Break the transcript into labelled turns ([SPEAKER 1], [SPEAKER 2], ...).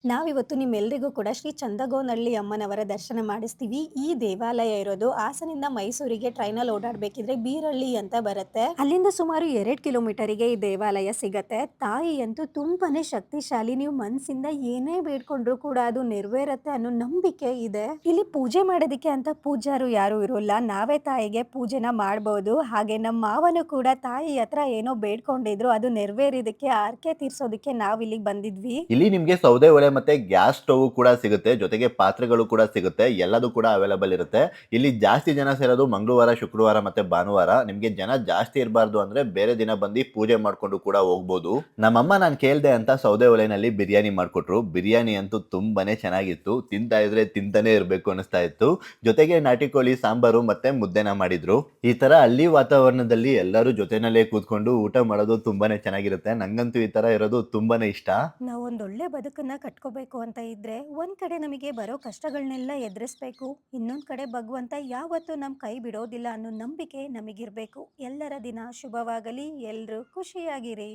[SPEAKER 1] ನಾವಿವತ್ತು ನಿಮ್ಮೆಲ್ರಿಗೂ ಕೂಡ ಶ್ರೀ ಚಂದಗೋನಹಳ್ಳಿ ಅಮ್ಮನವರ ದರ್ಶನ ಮಾಡಿಸ್ತೀವಿ. ಈ ದೇವಾಲಯ ಇರೋದು ಹಾಸನಿಂದ ಮೈಸೂರಿಗೆ ಟ್ರೈನಲ್ಲಿ ಓಡಾಡ್ಬೇಕಿದ್ರೆ ಬೀರಳ್ಳಿ ಅಂತ ಬರುತ್ತೆ. ಅಲ್ಲಿಂದ ಸುಮಾರು 2 ಕಿಲೋಮೀಟರಿಗೆ ಈ ದೇವಾಲಯ ಸಿಗತ್ತೆ. ತಾಯಿ ಅಂತೂ ತುಂಬಾನೇ ಶಕ್ತಿಶಾಲಿ. ನೀವು ಮನ್ಸಿಂದ ಏನೇ ಬೇಡ್ಕೊಂಡ್ರು ಕೂಡ ಅದು ನೆರವೇರತ್ತೆ ಅನ್ನೋ ನಂಬಿಕೆ ಇದೆ. ಇಲ್ಲಿ ಪೂಜೆ ಮಾಡೋದಕ್ಕೆ ಅಂತ ಪೂಜಾರು ಯಾರು ಇರೋಲ್ಲ. ನಾವೇ ತಾಯಿಗೆ ಪೂಜೆನ ಮಾಡ್ಬೋದು. ಹಾಗೆ ನಮ್ಮ ಮಾವನು ಕೂಡ ತಾಯಿ ಹತ್ರ ಏನೋ ಬೇಡ್ಕೊಂಡಿದ್ರು, ಅದು ನೆರವೇರಿದಕ್ಕೆ ಹರಕೆ ತೀರ್ಸೋದಕ್ಕೆ ನಾವ್ ಇಲ್ಲಿಗೆ ಬಂದಿದ್ವಿ.
[SPEAKER 2] ಇಲ್ಲಿ ನಿಮ್ಗೆ ಸೌದೆ ಒಲೆ ಮತ್ತೆ ಗ್ಯಾಸ್ ಸ್ಟವ್ ಕೂಡ ಸಿಗುತ್ತೆ, ಜೊತೆಗೆ ಪಾತ್ರೆಗಳು ಕೂಡ ಸಿಗುತ್ತೆ. ಎಲ್ಲದೂ ಕೂಡ ಅವೈಲೇಬಲ್ ಇರುತ್ತೆ. ಇಲ್ಲಿ ಜಾಸ್ತಿ ಜನ ಸೇರೋದು ಮಂಗಳವಾರ, ಶುಕ್ರವಾರ ಮತ್ತೆ ಭಾನುವಾರ. ನಿಮ್ಗೆ ಜನ ಜಾಸ್ತಿ ಇರಬಾರ್ದು ಅಂದ್ರೆ ಬೇರೆ ದಿನ ಬಂದು ಪೂಜೆ ಮಾಡ್ಕೊಂಡು ಕೂಡ ಹೋಗ್ಬೋದು. ನಮ್ಮಮ್ಮ ನಾನು ಕೇಳ್ದೆ ಅಂತ ಸೌದೆ ಒಲೆನಲ್ಲಿ ಬಿರಿಯಾನಿ ಮಾಡ್ಕೊಟ್ರು. ಬಿರಿಯಾನಿ ಅಂತೂ ತುಂಬಾನೇ ಚೆನ್ನಾಗಿತ್ತು. ತಿಂತಾ ಇದ್ರೆ ತಿಂತಾನೆ ಇರಬೇಕು ಅನಿಸ್ತಾ ಇತ್ತು. ಜೊತೆಗೆ ನಾಟಿ ಕೋಳಿ ಸಾಂಬಾರು ಮತ್ತೆ ಮುದ್ದೆನ ಮಾಡಿದ್ರು. ಈ ತರ ಹಳ್ಳಿ ವಾತಾವರಣದಲ್ಲಿ ಎಲ್ಲರೂ ಜೊತೆನಲ್ಲೇ ಕೂತ್ಕೊಂಡು ಊಟ ಮಾಡೋದು ತುಂಬಾನೇ ಚೆನ್ನಾಗಿರುತ್ತೆ. ನಂಗಂತೂ ಈ ತರ ಇರೋದು ತುಂಬಾನೇ ಇಷ್ಟ.
[SPEAKER 1] ನಾವು ಒಂದೊಳ್ಳೆ ಬದುಕನ್ನ ಕಟ್ಕೋಬೇಕು ಅಂತ ಇದ್ರೆ ಒಂದ್ ಕಡೆ ನಮಗೆ ಬರೋ ಕಷ್ಟಗಳನ್ನೆಲ್ಲ ಎದುರಿಸ್ಬೇಕು, ಇನ್ನೊಂದ್ ಕಡೆ ಭಗವಂತ ಯಾವತ್ತೂ ನಮ್ ಕೈ ಬಿಡೋದಿಲ್ಲ ಅನ್ನೋ ನಂಬಿಕೆ ನಮಗಿರ್ಬೇಕು. ಎಲ್ಲರ ದಿನ ಶುಭವಾಗಲಿ, ಎಲ್ರೂ ಖುಷಿಯಾಗಿರಿ.